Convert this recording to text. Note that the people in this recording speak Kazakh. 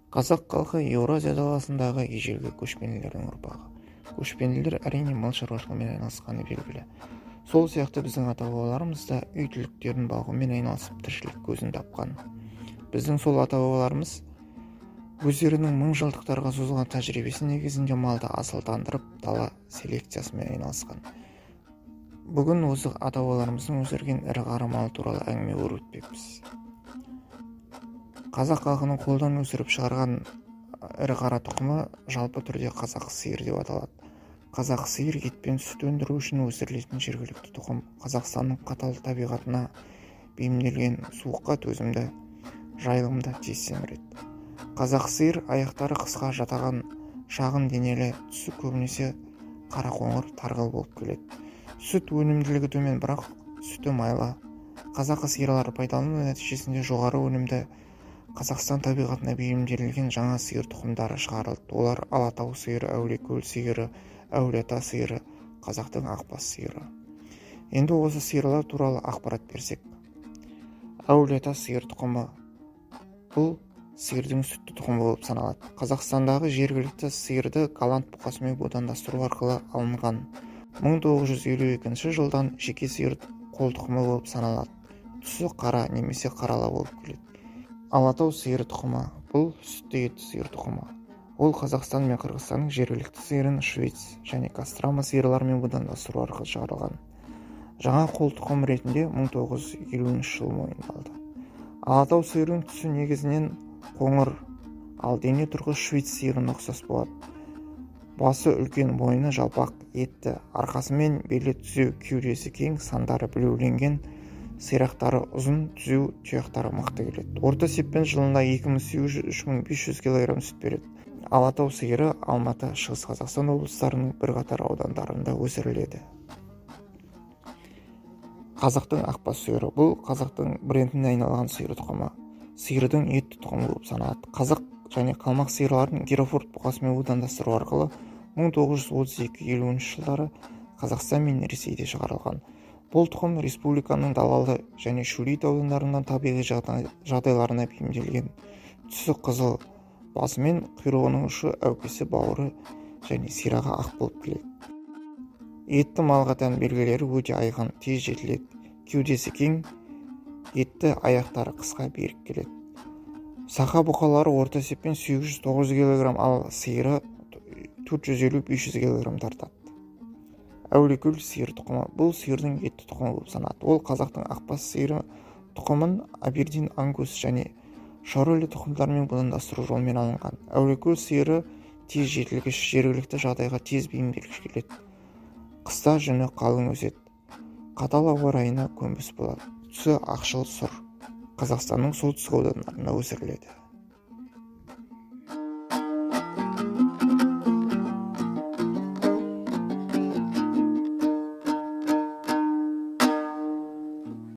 Қазақ халқы Еуразия даласындағы ежелгі көшпенділердің ұрпағы. Көшпенділер әрине мал шаруашылығымен айналысқаны белгілі. Сол сияқты біздің ата-бабаларымыз да үй түліктерін бағумен айналысып тіршілік көзін тапқан. Біздің сол ата-бабаларымыз өздерінің мың жылдықтарға созылған тәжірибесі негізінде малды асылдандырып, дала селекциясымен айналысқан. Бүгін осы ата-бабаларымыздың өсірген ірі қара мал туралы әңгіме өрбітпекпіз. Қазақ халқының қолдан өсіріп шығарған ірі қара тұқымы жалпы түрде қазақ сиыр деп аталады. Қазақ сиыр ет пен сүт өндіру үшін өсірілетін жергілікті тұқым. Қазақстанның қатал табиғатына бейімделген суыққа төзімді, жайылымда тез семіреді. Қазақ сиыр аяқтары қысқа жатаған шағын денелі, түсі көбінесе қара қоңыр тарғыл болып келеді. Сүт өнімділігі төмен, бірақ сүті майлы. Қазақы сиырларды пайдалану нәтижесінде жоғары өнімді Қазақстан табиғатына бейімделген жаңа сиыр тұқымдары шығарылды. Олар Алатау сиыры, Әулиекөл сиыры, Әулиеата сиыры, қазақтың ақбас сиыры. Енді осы сиырлар туралы ақпарат берсек. Әулиеата сиыр тұқымы бұл сиырдың сүтті тұқымы болып саналады. Қазақстандағы жергілікті сиырды голланд бұқасымен будандастыру арқылы алынған. 1952 жылдан жеке сиыр қол тұқымы болып саналады. Түсі қара немесе қарала болып келеді. Алатау сиыр тұқымы бұл сүтті етті сиыр тұқымы. Ол Қазақстан мен Қырғызстанның жергілікті сиырын Швейц және Кострама сиырларымен будандастыру арқылы шығарылған. Жаңа қол тұқым ретінде 1950 жыл мойындалды. Алатау сиырының түсі негізінен қоңыр, ал дене тұрқы Швейц сиырына ұқсас болады. Басы үлкен, мойны жалпақ, етті, арқасы мен белі түзеу, кеудесі кең, сандары білеуленген, сирақтары ұзын, түзеу, тұяқтары мықты келеді. Орта есеппен жылына 2800-3500 кг сүт береді. Алатау сиыры Алматы, Шығыс Қазақстан облыстарының бірқатар аудандарында өсіріледі. Қазақтың ақбас сиыры бұл қазақтың брендіне айналған сиыр тұқымы. Сиырдың етті тұқымы болып саналады. Қазақ және қалмақ сиырларын Герефорд бұқасымен будандастыру арқылы 1932-50 жылдары Қазақстан мен Ресейде шығарылған. Бұл тұқым республиканың Далалы және Шөлейт аудандарынан табиғи жағдайларына бейімделген. Түсі қызыл, басы мен құйрығының ұшы, әукесі, бауыры және сирағы ақ болып келеді. Етті малға тән белгілері өте айқын, тез жетіледі. Кеудесі кең, етті аяқтары қысқа берік келеді. Сақа бұқалары орта есеппен 800-900 кг, ал сиыры 450-500 кг тартады. Әулиекөл сиыр тұқымы бұл сиырдың етті тұқымы болып саналады. Ол қазақтың ақбас сиыры тұқымын Абердин, Ангус және Шароли тұқымдарымен будандастыру жолымен алынған. Әулиекөл сиыры тез жетілгіш, жергілікті жағдайға тез бейімделгіш келеді. Қыста жүні қалың өседі. Қатал ауа райына көнбіс болады. Түсі ақшыл сұр. Қазақстанның солтүстік аудандарында өсіріледі.